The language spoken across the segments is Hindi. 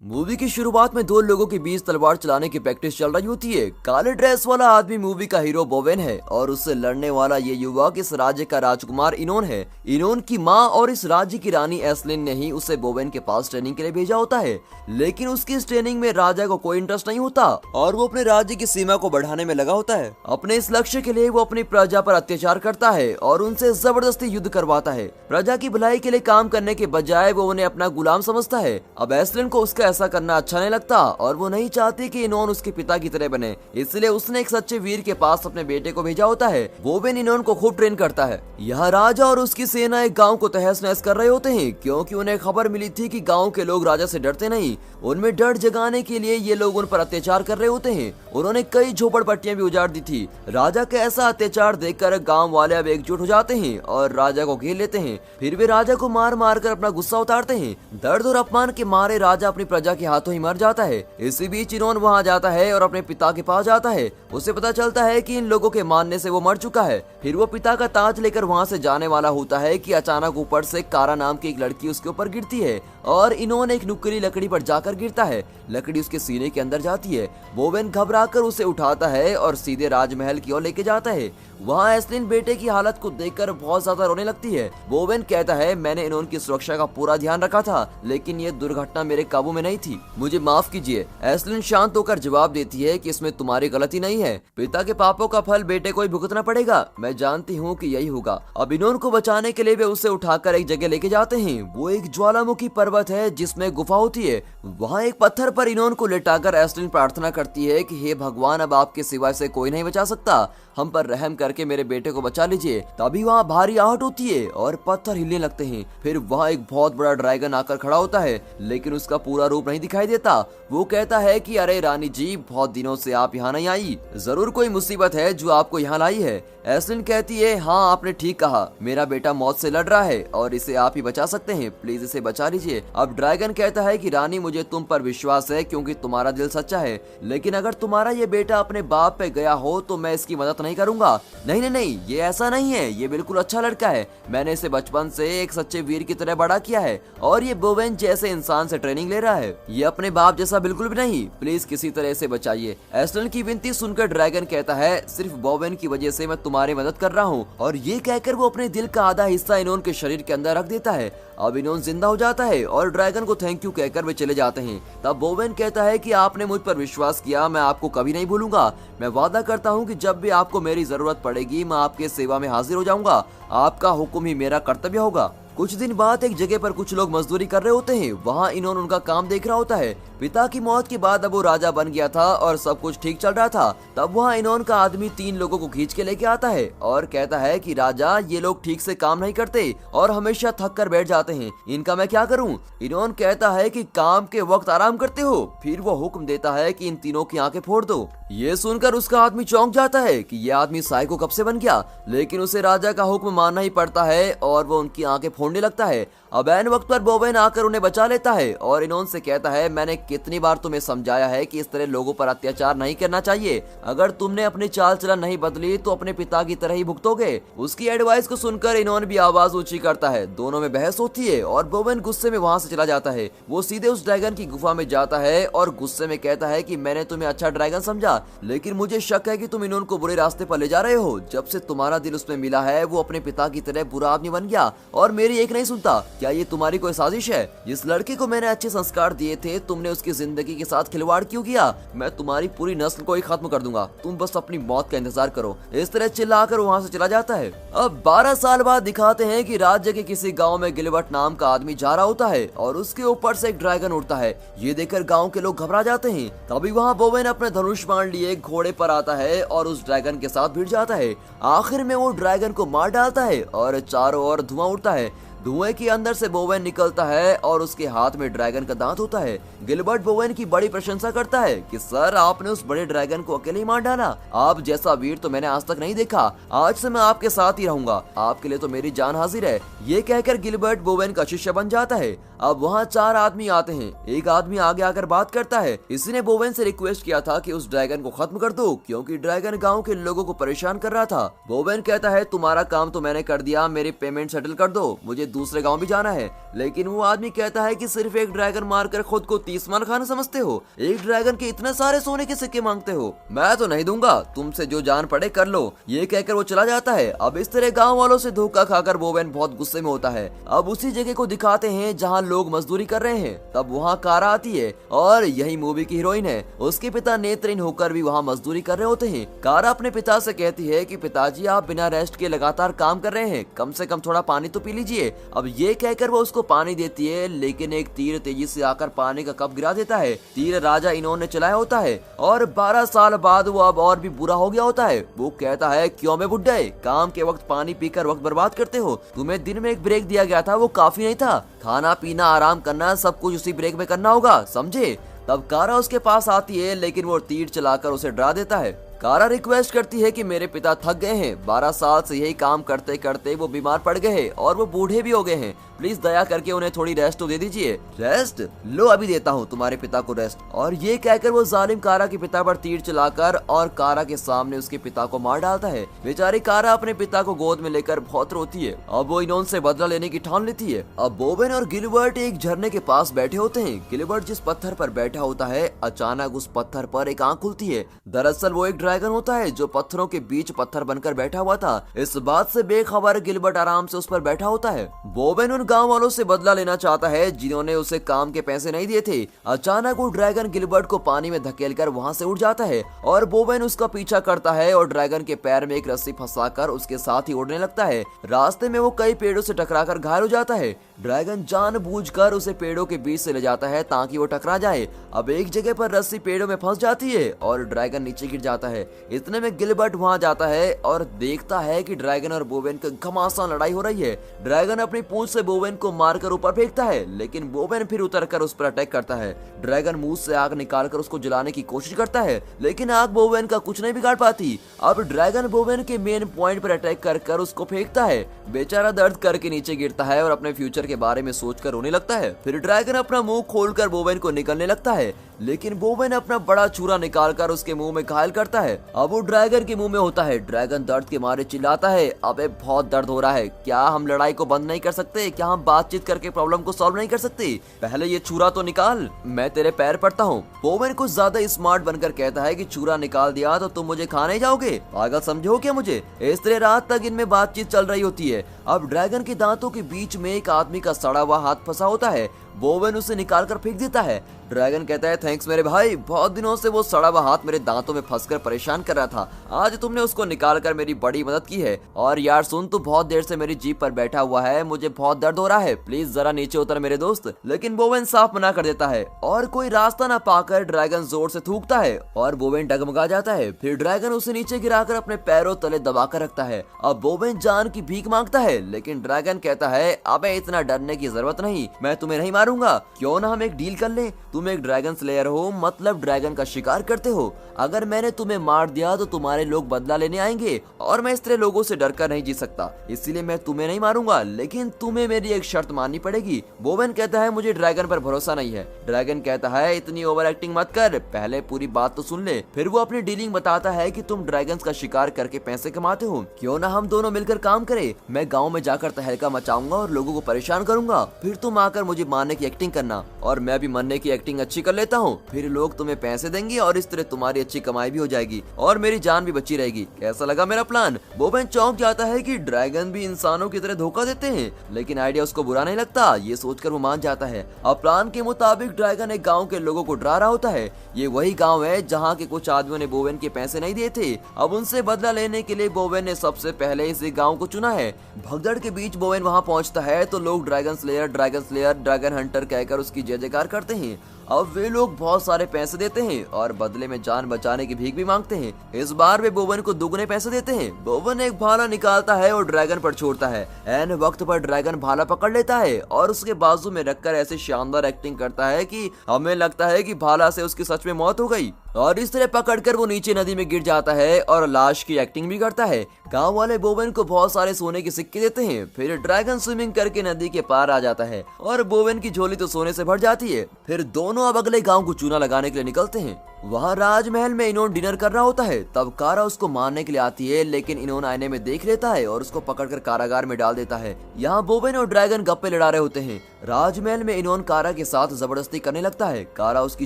मूवी की शुरुआत में दो लोगों के बीच तलवार चलाने की प्रैक्टिस चल रही होती है। काले ड्रेस वाला आदमी मूवी का हीरो बोवेन है और उससे लड़ने वाला ये युवक इस राज्य का राजकुमार इनोन है। इनोन की माँ और इस राज्य की रानी एस्लिन ने ही उसे बोवेन के पास ट्रेनिंग के लिए भेजा होता है, लेकिन उसकी इस ट्रेनिंग में राजा को कोई इंटरेस्ट नहीं होता और वो अपने राज्य की सीमा को बढ़ाने में लगा होता है। अपने इस लक्ष्य के लिए वो अपनी प्रजा पर अत्याचार करता है और उनसे जबरदस्ती युद्ध करवाता है। प्रजा की भलाई के लिए काम करने के बजाय वो उन्हें अपना गुलाम समझता है। अब एस्लिन को उसका ऐसा करना अच्छा नहीं लगता और वो नहीं चाहती कि इनोन उसके पिता की तरह बने, इसलिए उसने एक सच्चे वीर के पास अपने बेटे को भेजा होता है। बोवेन इनोन को खूब ट्रेन करता है। यहाँ राजा और उसकी सेना एक गांव को तहस नहस कर रहे होते हैं, क्योंकि उन्हें खबर मिली थी कि गांव के लोग राजा से डरते नहीं। उनमें डर जगाने के लिए ये लोग उन पर अत्याचार कर रहे होते हैं। उन्होंने कई झोपड़पट्टियां भी उजाड़ दी थी। राजा का ऐसा अत्याचार देखकर गाँव वाले अब एकजुट हो जाते हैं और राजा को घेर लेते हैं। फिर वे राजा को मार मार कर अपना गुस्सा उतारते हैं। दर्द और अपमान के मारे राजा अपनी प्रजा के हाथों ही मर जाता है। इसी बीच इनोन वहां जाता है और अपने पिता के पास जाता है। उसे पता चलता है कि इन लोगों के मारने से वो मर चुका है। फिर वो पिता का ताज लेकर वहां से जाने वाला होता है कि अचानक ऊपर से कारा नाम की एक लड़की उसके ऊपर गिरती है और इनोन एक नुकीली लकड़ी पर जाकर गिरता है। लकड़ी उसके सीने के अंदर जाती है। बोवेन घबराकर उसे उठाता है और सीधे राजमहल की ओर लेके जाता है। वहाँ एस्लिन बेटे की हालत को देखकर बहुत ज्यादा रोने लगती है। बोवेन कहता है, मैंने इनोन की सुरक्षा का पूरा ध्यान रखा था, लेकिन ये दुर्घटना मेरे काबू में नहीं थी, मुझे माफ कीजिए। एस्लिन शांत होकर जवाब देती है कि इसमें तुम्हारी गलती नहीं है। पिता के पापों का फल बेटे को ही भुगतना पड़ेगा। मैं जानती हूँ कि यही होगा। अब इनोन को बचाने के लिए वे उसे उठाकर एक जगह लेके जाते हैं। वो एक ज्वालामुखी पर्वत है जिसमें गुफा होती है। वहाँ एक पत्थर पर इनोन को लेटाकर एस्लिन प्रार्थना करती है कि हे भगवान, अब आपके सिवाय से कोई नहीं बचा सकता, हम पर रहम करके मेरे बेटे को बचा लीजिए। तभी वहाँ भारी आहट होती है और पत्थर हिलने लगते हैं। फिर वहाँ एक बहुत बड़ा ड्रैगन आकर खड़ा होता है, लेकिन उसका पूरा रूप नहीं दिखाई देता। वो कहता है कि अरे रानी जी, बहुत दिनों से आप यहाँ नहीं आई, जरूर कोई मुसीबत है जो आपको यहाँ लाई है। एस्लिन कहती है, हाँ आपने ठीक कहा, मेरा बेटा मौत से लड़ रहा है और इसे आप ही बचा सकते हैं, प्लीज इसे बचा लीजिए। अब ड्रैगन कहता है कि रानी, मुझे तुम पर विश्वास है क्योंकि तुम्हारा दिल सच्चा है, लेकिन अगर तुम्हारा ये बेटा अपने बाप पे गया हो तो मैं इसकी मदद नहीं करूंगा। नहीं नहीं नहीं, ये ऐसा नहीं है, ये बिल्कुल अच्छा लड़का है। मैंने इसे बचपन से एक सच्चे वीर की तरह बड़ा किया है और ये बोवेन जैसे इंसान से ट्रेनिंग ले रहा है। ये अपने बाप जैसा बिल्कुल भी नहीं, प्लीज किसी तरह से बचाइए। एस्लिन की विनती सुनकर ड्रैगन कहता है, सिर्फ बोवेन की वजह से मैं तुम्हारी मदद कर रहा हूँ, और ये कहकर वो अपने दिल का आधा हिस्सा इनोन के शरीर के अंदर रख देता है। अब इनोन जिंदा हो जाता है और ड्रैगन को थैंक यू कहकर वे चले जाते हैं। तब बोवेन कहता है कि आपने मुझ पर विश्वास किया, मैं आपको कभी नहीं भूलूंगा। मैं वादा करता हूँ कि जब भी आपको मेरी जरूरत पड़ेगी मैं आपके सेवा में हाजिर हो जाऊंगा। आपका हुक्म ही मेरा कर्तव्य होगा। कुछ दिन बाद एक जगह पर कुछ लोग मजदूरी कर रहे होते हैं। वहाँ इनोन उनका काम देख रहा होता है। पिता की मौत के बाद अब वो राजा बन गया था और सब कुछ ठीक चल रहा था। तब वहाँ इनोन का आदमी 3 लोगों को खींच के लेके आता है और कहता है कि राजा, ये लोग ठीक से काम नहीं करते और हमेशा थक कर बैठ जाते हैं, इनका मैं क्या करूँ। इनोन कहता है कि काम के वक्त आराम करते हो। फिर वो हुक्म देता है कि इन तीनों की आंखें फोड़ दो। ये सुनकर उसका आदमी चौंक जाता है कि ये आदमी साइको कब से बन गया, लेकिन उसे राजा का हुक्म मानना ही पड़ता है और वो उनकी आंखें फोड़ने लगता है। अब ऐन वक्त पर बोवेन आकर उन्हें बचा लेता है और इनोन से कहता है, मैंने कितनी बार तुम्हें समझाया है कि इस तरह लोगों पर अत्याचार नहीं करना चाहिए। अगर तुमने अपनी चाल चलन नहीं बदली तो अपने पिता की तरह ही भुगतोगे। उसकी एडवाइस को सुनकर इनोन भी आवाज ऊंची करता है। दोनों में बहस होती है और बोवेन गुस्से में वहां से चला जाता है। वो सीधे उस ड्रैगन की गुफा में जाता है और गुस्से में कहता है कि मैंने तुम्हें अच्छा ड्रैगन समझा, लेकिन मुझे शक है कि तुम इनोन को बुरे रास्ते पर ले जा रहे हो। जब से तुम्हारा दिल उसमें मिला है वो अपने पिता की तरह बुरा आदमी बन गया और मेरी एक नहीं सुनता। क्या ये तुम्हारी कोई साजिश है? जिस लड़के को मैंने अच्छे संस्कार दिए थे, तुमने उसकी जिंदगी के साथ खिलवाड़ क्यों किया? मैं तुम्हारी पूरी नस्ल को ही खत्म कर दूंगा, तुम बस अपनी मौत का इंतजार करो। इस तरह चिल्लाकर वहाँ से चला जाता है। अब 12 साल बाद दिखाते हैं कि राज्य के किसी गांव में गिलबर्ट नाम का आदमी जा रहा होता है और उसके ऊपर से एक ड्रैगन उड़ता है। ये देखकर गांव के लोग घबरा जाते हैं। तभी वहाँ बोवेन अपने धनुष बाण लिए घोड़े पर आता है और उस ड्रैगन के साथ भिड़ जाता है। आखिर में वो ड्रैगन को मार डालता है और चारों ओर धुआं उड़ता है। धुएं के अंदर से बोवेन निकलता है और उसके हाथ में ड्रैगन का दांत होता है। गिलबर्ट बोवेन की बड़ी प्रशंसा करता है कि सर आपने उस बड़े ड्रैगन को अकेले ही मार डाला, आप जैसा वीर तो मैंने आज तक नहीं देखा, आज से मैं आपके साथ ही रहूंगा, आपके लिए तो मेरी जान हाजिर है। ये कहकर गिलबर्ट बोवेन का शिष्य बन जाता है। अब वहाँ 4 आदमी आते हैं। एक आदमी आगे आकर बात करता है। इसी ने बोवेन से रिक्वेस्ट किया था कि उस ड्रैगन को खत्म कर दो क्योंकि ड्रैगन गांव के लोगों को परेशान कर रहा था। बोवेन कहता है तुम्हारा काम तो मैंने कर दिया, मेरी पेमेंट सेटल कर दो, मुझे दूसरे गांव भी जाना है। लेकिन वो आदमी कहता है कि सिर्फ एक ड्रैगन मारकर खुद को 30 मन खाना समझते हो, एक ड्रैगन के इतने सारे सोने के सिक्के मांगते हो, मैं तो नहीं दूंगा, तुमसे जो जान पड़े कर लो। ये कहकर वो चला जाता है। अब इस तरह गाँव वालों से धोखा खाकर बोवेन बहुत गुस्से में होता है। अब उसी जगह को दिखाते हैं जहाँ लोग मजदूरी कर रहे हैं। तब वहाँ कारा आती है और यही मूवी की हीरोइन है। उसके पिता नेत्रहीन होकर भी वहाँ मजदूरी कर रहे होते हैं। कारा अपने पिता से कहती है कि पिताजी आप बिना रेस्ट के लगातार काम कर रहे हैं, कम से कम थोड़ा पानी तो पी लीजिए। अब ये कहकर वो उसको पानी देती है, लेकिन एक तीर तेजी से आकर पानी का कप गिरा देता है। तीर राजा इनोन ने चलाया होता है और 12 साल बाद वो अब और भी बुरा हो गया होता है। वो कहता है क्यों मैं बुड्ढे, काम के वक्त पानी पीकर वक्त बर्बाद करते हो, तुम्हें दिन में एक ब्रेक दिया गया था वो काफी नहीं था, खाना पीना आराम करना सब कुछ उसी ब्रेक में करना होगा, समझे। तब कारा उसके पास आती है लेकिन वो तीर चलाकर उसे डरा देता है। कारा रिक्वेस्ट करती है कि मेरे पिता थक गए हैं, 12 साल से यही काम करते करते वो बीमार पड़ गए हैं और वो बूढ़े भी हो गए हैं, प्लीज दया करके उन्हें थोड़ी रेस्ट तो दे दीजिए। रेस्ट लो, अभी देता हूँ तुम्हारे पिता को रेस्ट। और ये कहकर वो जालिम कारा के पिता पर तीर चलाकर और कारा के सामने उसके पिता को मार डालता है। बेचारी कारा अपने पिता को गोद में लेकर बहुत रोती है। अब वो इनोन से बदला लेने की ठान लेती है। अब बोवेन और गिलबर्ट एक झरने के पास बैठे होते हैं। गिलबर्ट जिस पत्थर पर बैठा होता है, अचानक उस पत्थर पर एक आंख खुलती है। दरअसल वो एक ड्रैगन होता है जो पत्थरों के बीच पत्थर बनकर बैठा हुआ था। इस बात से बेखबर गिलबर्ट आराम से उस पर बैठा होता है। बोवेन उन गांव वालों से बदला लेना चाहता है जिन्होंने उसे काम के पैसे नहीं दिए थे। अचानक वो ड्रैगन गिलबर्ट को पानी में धकेलकर वहां से उड़ जाता है और बोवेन उसका पीछा करता है और ड्रैगन के पैर में एक रस्सी फंसाकर उसके साथ ही उड़ने लगता है। रास्ते में वो कई पेड़ों से टकराकर घायल हो जाता है। ड्रैगन जानबूझकर उसे पेड़ों के बीच से ले जाता है ताकि वो टकरा जाए। अब एक जगह पर रस्सी पेड़ों में फंस जाती है और ड्रैगन नीचे गिर जाता है। इतने में गिलबर्ट वहां जाता है और देखता है कि ड्रैगन और बोवेन की घमासान लड़ाई हो रही है। ड्रैगन अपनी पूंछ से बोवेन को मारकर ऊपर फेंकता है, लेकिन बोवेन फिर उतरकर उस पर अटैक करता है। ड्रैगन मुंह से आग निकालकर उसको जलाने की कोशिश करता है, लेकिन आग बोवेन का कुछ नहीं बिगाड़ पाती। अब ड्रैगन बोवेन के मेन पॉइंट पर अटैक कर उसको फेंकता है। बेचारा दर्द करके नीचे गिरता है और अपने फ्यूचर के बारे में सोचकर रोने लगता है। फिर ड्रैगन अपना मुंह खोलकर बोवेन को निकलने लगता है, लेकिन बोवेन अपना बड़ा छुरा निकालकर उसके मुंह में घायल करता है। अब वो ड्रैगन के मुंह में होता है। ड्रैगन दर्द के मारे चिल्लाता है, अबे बहुत दर्द हो रहा है, क्या हम लड़ाई को बंद नहीं कर सकते, क्या हम बातचीत करके प्रॉब्लम को सॉल्व नहीं कर सकते, पहले ये छुरा तो निकाल, मैं तेरे पैर पड़ता हूँ। बोवेन कुछ ज्यादा स्मार्ट बनकर कहता है कि छुरा निकाल दिया तो तुम मुझे खा नहीं जाओगे, पागल समझो क्या मुझे। इस तरह रात तक इनमें बातचीत चल रही होती है। अब ड्रैगन के दांतों के बीच में एक आदमी का सड़ा हुआ हाथ फंसा होता है। बोवेन उसे निकालकर फेंक देता है। ड्रैगन कहता है थैंक्स मेरे भाई, बहुत दिनों से वो सड़ा हुआ हाथ मेरे दांतों में फंसकर परेशान कर रहा था, आज तुमने उसको निकालकर मेरी बड़ी मदद की है। और यार सुन, तू बहुत देर से मेरी जीप पर बैठा हुआ है, मुझे बहुत दर्द हो रहा है, प्लीज जरा नीचे उतर मेरे दोस्त। लेकिन बोवेन साफ मना कर देता है और कोई रास्ता न पाकर ड्रैगन जोर से थूकता है और बोवेन डगमगा जाता है। फिर ड्रैगन उसे नीचे गिराकर अपने पैरों तले दबाकर रखता है। अब बोवेन जान की भीख मांगता है, लेकिन ड्रैगन कहता है अबे इतना डरने की जरूरत नहीं, मैं तुम्हें नहीं मारूंगा, क्यों ना हम एक डील कर लें, तुम एक ड्रैगन स्लेयर हो, मतलब ड्रैगन का शिकार करते हो, अगर मैंने तुम्हें मार दिया तो तुम्हारे लोग बदला लेने आएंगे और मैं इस तरह लोगों से डरकर नहीं जी सकता, इसीलिए मैं तुम्हें नहीं मारूंगा, लेकिन तुम्हें मेरी एक शर्त माननी पड़ेगी। बोवेन कहता है मुझे ड्रैगन पर भरोसा नहीं है। ड्रैगन कहता है इतनी ओवर एक्टिंग मत कर, पहले पूरी बात तो सुन ले। फिर वो अपनी डीलिंग बताता है कि तुम ड्रैगन्स का शिकार करके पैसे कमाते हो, क्यों ना हम दोनों मिलकर काम करें, मैं गाँव में जाकर तहलका मचाऊंगा और लोगों को परेशान करूंगा, फिर तुम आकर मुझे मारने की एक्टिंग करना और मैं भी मरने की एक्टिंग अच्छी कर लेता हूँ, फिर लोग तुम्हें पैसे देंगे और इस तरह तुम्हारी अच्छी कमाई भी हो जाएगी और मेरी जान भी बची रहेगी। कैसा लगा मेरा प्लान? बोवेन चौंक जाता है कि ड्रैगन भी इंसानों की तरह धोखा देते हैं, लेकिन आइडिया उसको बुरा नहीं लगता, ये सोचकर वो मान जाता है। अब प्लान के मुताबिक ड्रैगन एक गाँव के लोगों को डरा रहा होता है। ये वही गाँव है जहाँ के कुछ आदमियों ने बोवेन के पैसे नहीं दिए थे। अब उनसे बदला लेने के लिए बोवेन ने सबसे पहले इस गाँव को चुना है। भगदड़ के बीच बोवेन वहाँ पहुँचता है तो लोग ड्रैगन स्लेयर, ड्रैगन हंटर कहकर उसकी जय जयकार करते हैं। अब वे लोग बहुत सारे पैसे देते हैं और बदले में जान बचाने की भीख भी मांगते हैं। इस बार वे बोवेन को दुगने पैसे देते हैं। बोवेन एक भाला निकालता है और ड्रैगन पर छोड़ता है। ऐन वक्त पर ड्रैगन भाला पकड़ लेता है और उसके बाजू में रखकर ऐसी शानदार एक्टिंग करता है कि हमें लगता है कि भाला से उसकी सच में मौत हो गई। और इस तरह पकड़कर वो नीचे नदी में गिर जाता है और लाश की एक्टिंग भी करता है। गांव वाले बोवेन को बहुत सारे सोने के सिक्के देते हैं। फिर ड्रैगन स्विमिंग करके नदी के पार आ जाता है और बोवेन की झोली तो सोने से भर जाती है। फिर दोनों अब अगले गांव को चूना लगाने के लिए निकलते हैं। वहाँ राजमहल में इनोन डिनर कर रहा होता है। तब कारा उसको मारने के लिए आती है, लेकिन इनोन आईने में देख लेता है और उसको पकड़कर कारागार में डाल देता है। यहाँ बोवेन और ड्रैगन गप्पे लड़ा रहे होते हैं। राजमहल में इनोन कारा के साथ जबरदस्ती करने लगता है। कारा उसकी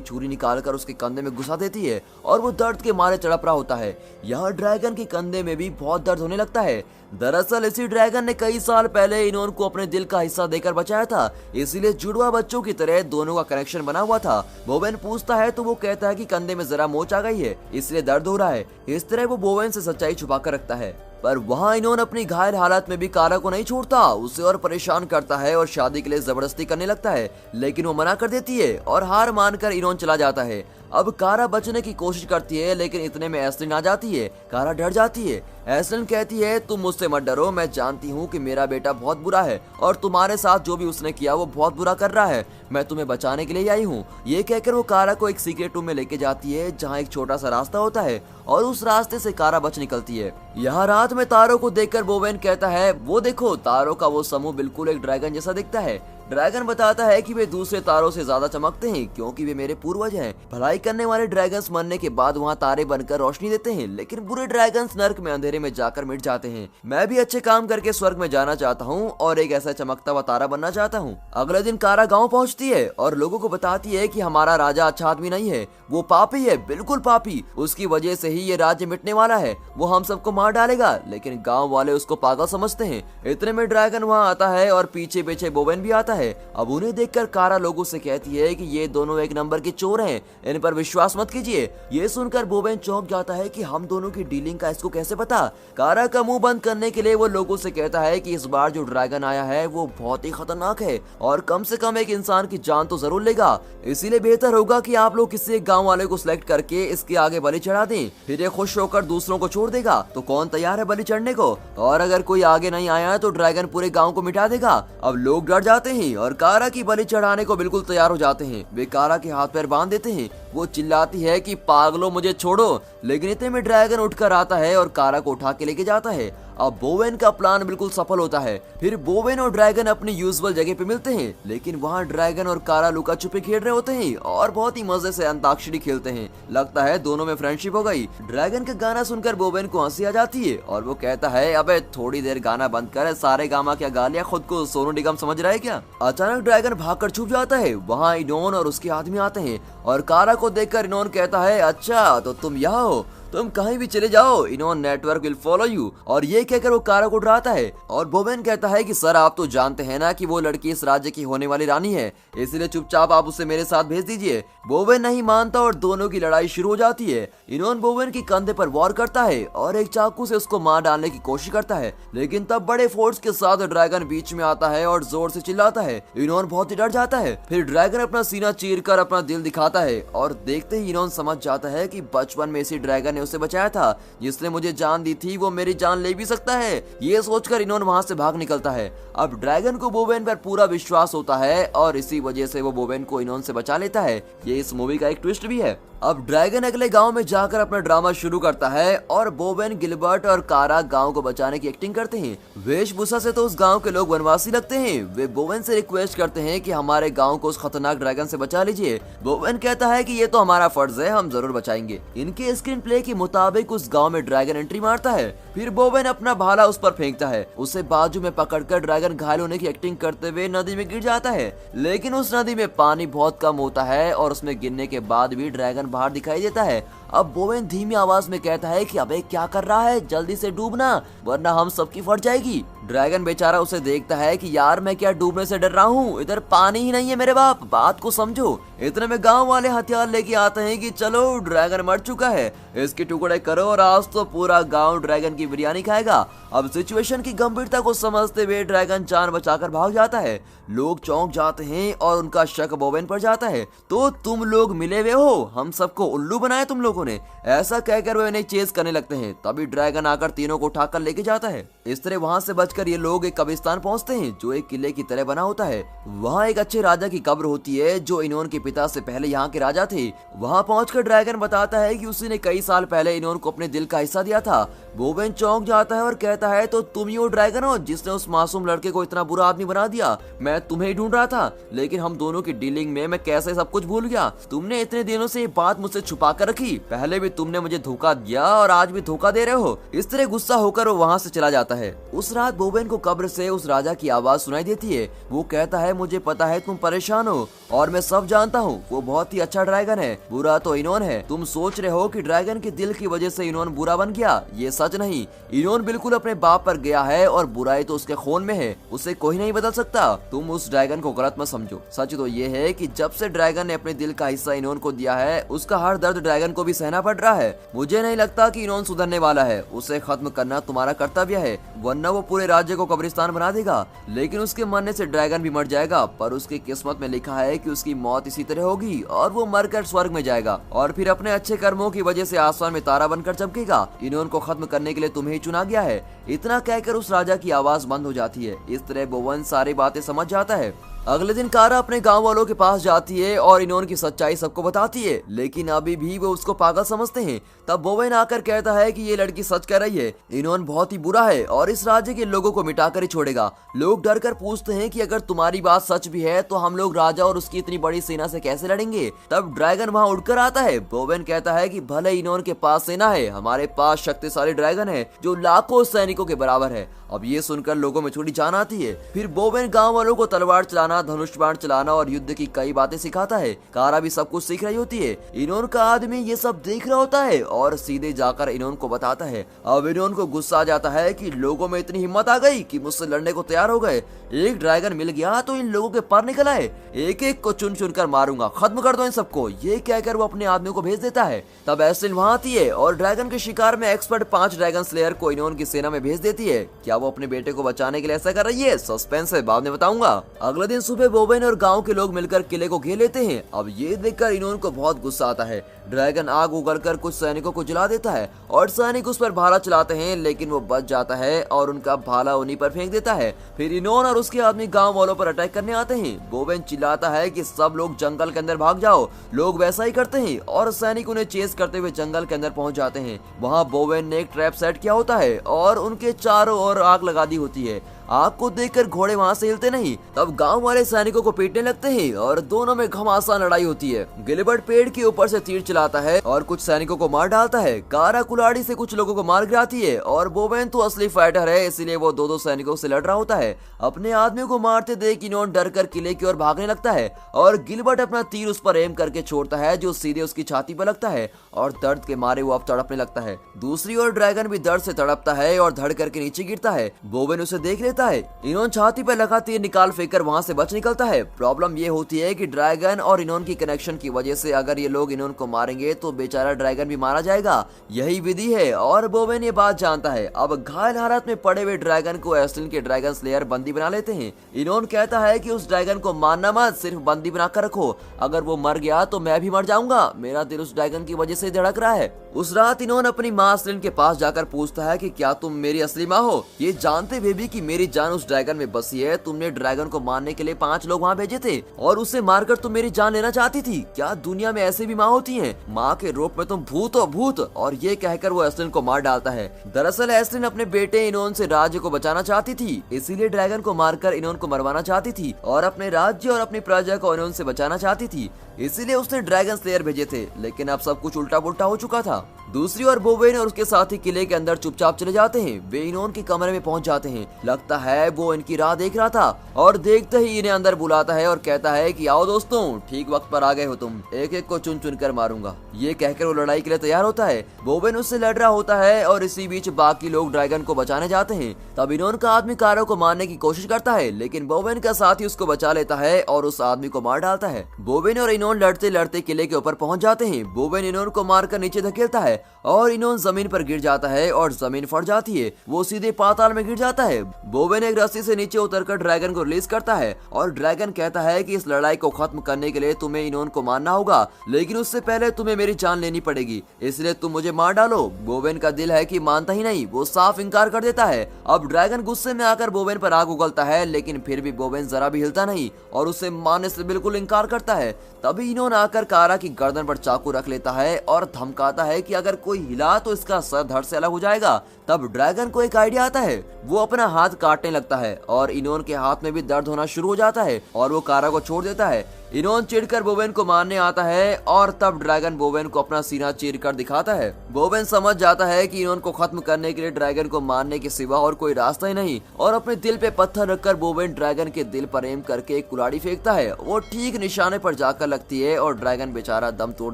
छुरी निकालकर उसके कंधे में घुसा देती है और वो दर्द के मारे तड़प रहा होता है। यहाँ ड्रैगन के कंधे में भी बहुत दर्द होने लगता है। दरअसल इसी ड्रैगन ने कई साल पहले इनोन को अपने दिल का हिस्सा देकर बचाया था, इसीलिए जुड़वा बच्चों की तरह दोनों का कनेक्शन बना हुआ था। बोवेन पूछता है तो वो कहता है कि कंधे में जरा मोच आ गई है, इसलिए दर्द हो रहा है। इस तरह वो बोवेन से सच्चाई छुपा कर रखता है। पर वहाँ इनोन अपनी घायल हालत में भी कारा को नहीं छोड़ता, उसे और परेशान करता है और शादी के लिए जबरदस्ती करने लगता है, लेकिन वो मना कर देती है और हार मानकर इनोन चला जाता है। अब कारा बचने की कोशिश करती है, लेकिन इतने में एस्लिन आ जाती है। कारा डर जाती है। एस्लिन कहती है तुम मुझसे मत डरो, मैं जानती हूँ कि मेरा बेटा बहुत बुरा है और तुम्हारे साथ जो भी उसने किया वो बहुत बुरा कर रहा है। मैं तुम्हें बचाने के लिए आई हूँ। ये कहकर वो कारा को एक सीक्रेट रूम में लेके जाती है, जहाँ एक छोटा सा रास्ता होता है और उस रास्ते से कारा बच निकलती है। यहाँ रात में तारों को देखकर बोवेन कहता है वो देखो, तारों का वो समूह बिल्कुल एक ड्रैगन जैसा दिखता है। ड्रैगन बताता है कि वे दूसरे तारों से ज्यादा चमकते हैं क्योंकि वे मेरे पूर्वज हैं। भलाई करने वाले ड्रैगन्स मरने के बाद वहाँ तारे बनकर रोशनी देते हैं, लेकिन बुरे ड्रैगन्स नर्क में अंधेरे में जाकर मिट जाते हैं। मैं भी अच्छे काम करके स्वर्ग में जाना चाहता हूँ और एक ऐसा चमकता हुआ तारा बनना चाहता हूँ। अगले दिन कारा गाँव पहुँचती है और लोगों को बताती है कि हमारा राजा अच्छा आदमी नहीं है, वो पापी है, बिल्कुल पापी। उसकी वजह से ही ये राज्य मिटने वाला है, वो हम सबको मार डालेगा। लेकिन गाँव वाले उसको पागल समझते हैं। इतने में ड्रैगन वहाँ आता है और पीछे पीछे बोवेन भी आता है। अब उन्हें देखकर कारा लोगों से कहती है कि ये दोनों एक नंबर के चोर हैं, इन पर विश्वास मत कीजिए। ये सुनकर बोवेन चौंक जाता है कि हम दोनों की डीलिंग का इसको कैसे पता। कारा का मुंह बंद करने के लिए वो लोगों से कहता है कि इस बार जो ड्रैगन आया है वो बहुत ही खतरनाक है और कम से कम एक इंसान की जान तो जरूर लेगा, इसीलिए बेहतर होगा कि आप लोग किसी एक गाँव वाले को सिलेक्ट करके इसके आगे बलि चढ़ा दें, फिर ये खुश होकर दूसरों को छोड़ देगा। तो कौन तैयार है बलि चढ़ने को? और अगर कोई आगे नहीं आया तो ड्रैगन पूरे गाँव को मिटा देगा। अब लोग डर जाते हैं और कारा की बलि चढ़ाने को बिल्कुल तैयार हो जाते हैं। वे कारा के हाथ पैर बांध देते हैं। वो चिल्लाती है कि पागलों मुझे छोड़ो, लेकिन इतने में ड्रैगन उठकर आता है और कारा को उठा के लेके जाता है। अब बोवेन का प्लान बिल्कुल सफल होता है। फिर बोवेन और ड्रैगन अपनी यूजुअल जगह पे मिलते हैं, लेकिन वहाँ ड्रैगन और कारा लुका छुपी खेल रहे होते हैं और बहुत ही मजे से अंताक्षरी खेलते हैं। लगता है दोनों में फ्रेंडशिप हो गई। ड्रैगन का गाना सुनकर बोवेन को हंसी आ जाती है और वो कहता है अबे थोड़ी देर गाना बंद कर, सारे गामा क्या गा लिया, खुद को सोनू निगम समझ रहा है क्या? अचानक ड्रैगन भागकर छुप जाता है। वहाँ इनोन और उसके आदमी आते हैं और कारा को देखकर इनोन कहता है अच्छा तो तुम यहाँ हो, तुम कहीं भी चले जाओ, इनोन नेटवर्क विल फॉलो यू। और ये कहकर वो कारा को डराता है और बोवेन कहता है कि सर आप तो जानते हैं ना कि वो लड़की इस राज्य की होने वाली रानी है, इसलिए चुपचाप आप उसे मेरे साथ भेज दीजिए। बोवेन नहीं मानता और दोनों की लड़ाई शुरू हो जाती है। इनोन बोवेन के कंधे पर वार करता है और एक चाकू से उसको मार डालने की कोशिश करता है, लेकिन तब बड़े फोर्स के साथ ड्रैगन बीच में आता है और जोर से चिल्लाता है। इनोन बहुत ही डर जाता है। फिर ड्रैगन अपना सीना चीर कर अपना दिल दिखाता है और देखते ही इनोन समझ जाता है कि बचपन में इसी ड्रैगन ने उसे बचाया था, जिसने मुझे जान दी थी वो मेरी जान ले भी सकता है। ये सोचकर इनोन वहां से भाग निकलता है। अब ड्रैगन को बोवेन पर पूरा विश्वास होता है और इसी वजह से वो बोवेन को इनोन से बचा लेता है। ये इस मूवी का एक ट्विस्ट भी है। अब ड्रैगन अगले गांव में जाकर अपना ड्रामा शुरू करता है और बोवेन, गिलबर्ट और कारा गांव को बचाने की एक्टिंग करते हैं। वेशभूषा से तो उस गांव के लोग वनवासी लगते हैं। वे बोवेन से रिक्वेस्ट करते हैं कि हमारे गांव को उस खतरनाक ड्रैगन से बचा लीजिए। बोवेन कहता है कि ये तो हमारा फर्ज है, हम जरूर बचाएंगे। इनके स्क्रीन प्ले के मुताबिक उस गाँव में ड्रैगन एंट्री मारता है। फिर बोवेन अपना भाला उस पर फेंकता है। उसे बाजू में पकड़कर ड्रैगन घायल होने की एक्टिंग करते हुए नदी में गिर जाता है, लेकिन उस नदी में पानी बहुत कम होता है और उसमें गिरने के बाद भी ड्रैगन बाहर दिखाई देता है। अब बोवेन धीमी आवाज में कहता है कि अबे क्या कर रहा है, जल्दी से डूबना वरना हम सबकी फट जाएगी। ड्रैगन बेचारा उसे देखता है कि यार मैं क्या डूबने से डर रहा हूँ, इधर पानी ही नहीं है मेरे बाप, बात को समझो। इतने में गांव वाले हथियार लेके आते हैं कि चलो ड्रैगन मर चुका है, इसके टुकड़े करो और आज तो पूरा गांव ड्रैगन की बिरयानी खाएगा। अब सिचुएशन की गंभीरता को समझते हुए ड्रैगन जान बचाकर भाग जाता है। लोग चौंक जाते हैं और उनका शक बोवेन पर जाता है। तो तुम लोग मिले हुए हो, हम सबको उल्लू बनाया तुम लोगों ने, ऐसा कहकर वे उन्हें चेस करने लगते हैं। तभी ड्रैगन आकर तीनों को उठाकर लेके जाता है। इस तरह वहां से बचकर ये लोग एक कब्रिस्तान पहुंचते हैं जो एक किले की तरह बना होता है। वहाँ एक अच्छे राजा की कब्र होती है जो इनोन के पिता से पहले यहाँ के राजा थे। वहाँ पहुंचकर ड्रैगन बताता है कि उसी ने कई साल पहले इनोन को अपने दिल का हिस्सा दिया था। बोवेन चौंक जाता है और कहता है तो तुम ही वो ड्रैगन हो जिसने उस मासूम लड़के को इतना बुरा आदमी बना दिया। मैं तुम्हें ही ढूंढ रहा था, लेकिन हम दोनों की डीलिंग में मैं कैसे सब कुछ भूल गया। तुमने इतने दिनों से ये बात मुझसे छुपा कर रखी, पहले भी तुमने मुझे धोखा दिया और आज भी धोखा दे रहे हो। इस तरह गुस्सा होकर वो वहाँ से चला जाता है। उस रात बोवेन को कब्र से उस राजा की आवाज सुनाई देती है। वो कहता है मुझे पता है तुम परेशान हो और मैं सब जानता हूँ, वो बहुत ही अच्छा ड्रैगन है, बुरा तो इनोन है। तुम सोच रहे हो कि ड्रैगन के दिल की वजह से इनोन बुरा बन गया, ये सच नहीं। इनोन बिल्कुल अपने बाप पर गया है और बुराई तो उसके खून में है, उसे कोई नहीं बदल सकता। तुम उस ड्रैगन को गलत मत समझो। सच तो ये है कि जब से ड्रैगन ने अपने दिल का हिस्सा इनोन को दिया है, उसका हर दर्द ड्रैगन को भी सहना पड़ रहा है। मुझे नहीं लगता कि इनोन सुधरने वाला है, उसे खत्म करना तुम्हारा कर्तव्य है, वरना वो पूरे राज्य को कब्रिस्तान बना देगा। लेकिन उसके मरने से ड्रैगन भी मर जाएगा, पर उसकी किस्मत में लिखा है कि उसकी मौत इसी तरह होगी और वो मरकर स्वर्ग में जाएगा और फिर अपने अच्छे कर्मों की वजह से आसमान में तारा बनकर चमकेगा। इनोन को खत्म करने के लिए तुम्हें ही चुना गया है। इतना कहकर उस राजा की आवाज बंद हो जाती है। इस तरह बोवेन सारी बातें समझ जाता है। अगले दिन कारा अपने गांव वालों के पास जाती है और इनोन की सच्चाई सबको बताती है, लेकिन अभी भी वो उसको पागल समझते हैं। तब बोवेन आकर कहता है कि ये लड़की सच कह रही है, इनोन बहुत ही बुरा है और इस राज्य के लोगों को मिटाकर ही छोड़ेगा। लोग डर कर पूछते हैं कि अगर तुम्हारी बात सच भी है तो हम लोग राजा और उसकी इतनी बड़ी सेना से कैसे लड़ेंगे। तब ड्रैगन वहाँ उड़कर आता है। बोवेन कहता है कि भले इनोन के पास सेना है, हमारे पास शक्तिशाली ड्रैगन है जो लाखों सैनिकों के बराबर है। अब ये सुनकर लोगों में थोड़ी जान आती है। फिर बोवेन गांव वालों को तलवार चलाना, धनुष बाण चलाना और युद्ध की कई बातें सिखाता है। कारा भी सब कुछ सीख रही होती है। इनोन का आदमी ये सब देख रहा होता है और सीधे जाकर इनोन को बताता है। अब इनोन को गुस्सा आ जाता है कि लोगों में इतनी हिम्मत आ गई कि मुझसे लड़ने को तैयार हो गए। एक ड्रैगन मिल गया तो इन लोगों के पर निकल आए, एक एक को चुन चुन कर मारूंगा, खत्म कर दो इन सबको। ये कहकर वो अपने आदमी को भेज देता है। तब एस्लिन वहाँ आती है और ड्रैगन के शिकार में एक्सपर्ट 5 ड्रैगन स्लेयर को इनोन की सेना में भेज देती है। क्या वो अपने बेटे को बचाने के लिए ऐसा कर रही है? सस्पेंस है, बाद में बताऊंगा। अगले दिन सुबह बोवेन और गांव के लोग मिलकर किले को घेर लेते हैं। अब ये देखकर इनोन को बहुत गुस्सा आता है। ड्रैगन आग उगलकर कुछ सैनिकों को जला देता है और सैनिक उस पर भाला चलाते हैं, लेकिन वो बच जाता है और उनका भाला उन्हीं पर फेंक देता है। फिर इनोन और उसके आदमी गांव वालों पर अटैक करने आते हैं। बोवेन चिल्लाता है कि सब लोग जंगल के अंदर भाग जाओ। लोग वैसा ही करते हैं और सैनिक उन्हें चेस करते हुए जंगल के अंदर पहुंच जाते हैं। वहाँ बोवेन ने एक ट्रैप सेट किया होता है और उनके चारों ओर आग लगा दी होती है। आग को देखकर घोड़े वहाँ से हिलते नहीं। तब गांव वाले सैनिकों को पीटने लगते हैं और दोनों में घमासान लड़ाई होती है। गिलबर्ट पेड़ के ऊपर से तीर चलाता है और कुछ सैनिकों को मार डालता है। कारा कुल्हाड़ी से कुछ लोगों को मार गिराती है और बोवेन तो असली फाइटर है, इसलिए वो दो सैनिकों से लड़ रहा होता है। अपने आदमी को मारते देख इनोन डर कर किले की ओर भागने लगता है और गिलबर्ट अपना तीर उस पर एम करके छोड़ता है जो सीधे उसकी छाती पर लगता है और दर्द के मारे वो अब तड़पने लगता है। दूसरी ओर ड्रैगन भी दर्द से तड़पता है और धड़ करके नीचे गिरता है। बोवेन उसे देख लेता है। इनोन छाती पर लगा तीर निकाल फेंकर वहां से बच निकलता है। प्रॉब्लम ये होती है कि ड्रैगन और इनोन की कनेक्शन की वजह से अगर ये लोग इनोन को मारेंगे तो बेचारा ड्रैगन भी मारा जाएगा। यही विधि है और बोवेन ये बात जानता है। अब घायल हालत में पड़े हुए ड्रैगन को एस्लिन के ड्रैगन स्लेयर बंदी बना लेते हैं। इनोन कहता है कि उस ड्रैगन को मारना मत, सिर्फ बंदी बनाकर रखो। अगर वो मर गया तो मैं भी मर जाऊंगा, मेरा दिल उस ड्रैगन की वजह से धड़क रहा है। उस रात इनोन अपनी माँ एस्लिन के पास जाकर पूछता है कि क्या तुम मेरी असली माँ हो? ये जानते हुए भी कि मेरी जान उस ड्रैगन में बसी है, तुमने ड्रैगन को मारने के लिए 5 लोग वहाँ भेजे थे और उसे मारकर तुम मेरी जान लेना चाहती थी। क्या दुनिया में ऐसे भी माँ होती हैं? माँ के रूप में तुम भूत हो, भूत। और ये कहकर वो एस्लिन को मार डालता है। दरअसल एस्लिन अपने बेटे इनोन से राज्य को बचाना चाहती थी, इसीलिए ड्रैगन को मारकर इनोन को मरवाना चाहती थी और अपने राज्य और अपनी प्रजा को इनोन से बचाना चाहती थी। इसीलिए उसने ड्रैगन स्लेयर भेजे थे, लेकिन अब सब कुछ उल्टा पुल्टा हो चुका था। दूसरी ओर बोवेन और उसके साथी किले के अंदर चुपचाप चले जाते हैं। वे इनोन के कमरे में पहुंच जाते हैं। लगता है वो इनकी राह देख रहा था और देखते ही इन्हें अंदर बुलाता है और कहता है कि आओ दोस्तों, ठीक वक्त पर आ गए हो तुम, एक एक को चुन चुन कर मारूंगा। ये कहकर वो लड़ाई के लिए तैयार होता है। बोवेन उससे लड़ रहा होता है और इसी बीच बाकी लोग ड्रैगन को बचाने जाते हैं। तब इनोन का आदमी कारो को मारने की कोशिश करता है, लेकिन बोवेन का साथी उसको बचा लेता है और उस आदमी को मार डालता है। बोवेन और इनोन लड़ते लड़ते किले के ऊपर पहुंच जाते हैं। बोवेन इनोन को मारकर नीचे धकेलता है और इनोन जमीन पर गिर जाता है और जमीन फट जाती है। वो सीधे पाताल में गिर जाता है। बोवेन एक रस्सी से नीचे उतरकर ड्रैगन को रिलीज करता है और ड्रैगन कहता है कि इस लड़ाई को खत्म करने के लिए तुम्हें इनोन को मारना होगा, लेकिन उससे पहले तुम्हें मेरी जान लेनी पड़ेगी, इसलिए तुम मुझे मार डालो। बोवेन का दिल है कि मानता ही नहीं, वो साफ इनकार कर देता है। अब ड्रैगन गुस्से में आकर बोवेन पर आग उगलता है, लेकिन फिर भी बोवेन जरा भी हिलता नहीं और उसे मारने से बिल्कुल इनकार करता है। तभी इनोन आकर कारा की गर्दन पर चाकू रख लेता है और धमकाता है कि अगर कोई हिला तो इसका सर धड़ से अलग हो जाएगा। तब ड्रैगन को एक आइडिया आता है, वो अपना हाथ काटने लगता है और इनोन के हाथ में भी दर्द होना शुरू हो जाता है और वो कारा को छोड़ देता है। इनोन चिढ़कर बोवेन को मारने आता है और तब ड्रैगन बोवेन को अपना सीना चीर कर दिखाता है। बोवेन समझ जाता है कि इनोन को खत्म करने के लिए ड्रैगन को मारने के सिवा और कोई रास्ता ही नहीं और अपने दिल पे पत्थर रखकर बोवेन ड्रैगन के दिल पर एम करके एक कुल्हाड़ी फेंकता है। वो ठीक निशाने पर जाकर लगती है और ड्रैगन बेचारा दम तोड़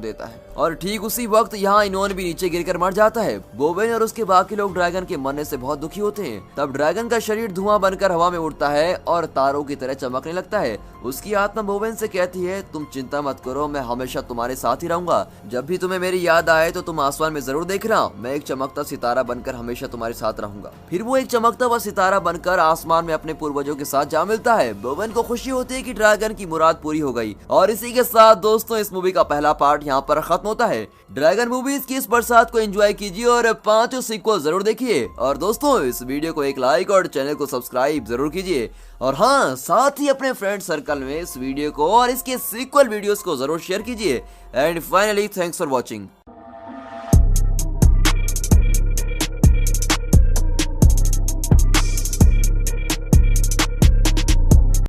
देता है और ठीक उसी वक्त यहाँ इनोन भी नीचे गिरकर मर जाता है। बोवेन और उसके बाकी लोग ड्रैगन के मरने से बहुत दुखी होते हैं। तब ड्रैगन का शरीर धुआं बनकर हवा में उड़ता है और तारों की तरह चमकने लगता है। उसकी आत्मा बोवेन से कहती है, तुम चिंता मत करो, मैं हमेशा तुम्हारे साथ ही रहूंगा। जब भी तुम्हें मेरी याद आए तो तुम आसमान में जरूर देखना, मैं एक चमकता सितारा बनकर हमेशा तुम्हारे साथ रहूंगा। फिर वो एक चमकता हुआ सितारा बनकर आसमान में अपने पूर्वजों के साथ जा मिलता है। बोवेन को खुशी होती है कि ड्रैगन की मुराद पूरी हो गई। और इसी के साथ दोस्तों इस मूवी का पहला पार्ट यहाँ पर खत्म होता है। ड्रैगन मूवीज की इस बरसात को एंजॉय कीजिए और 5 सीक्वल जरूर देखिए। और दोस्तों इस वीडियो को एक लाइक और चैनल को सब्सक्राइब जरूर कीजिए। और हाँ, साथ ही अपने फ्रेंड सर्कल में इस वीडियो को और इसके सीक्वल वीडियोस को जरूर शेयर कीजिए। And finally thanks for watching.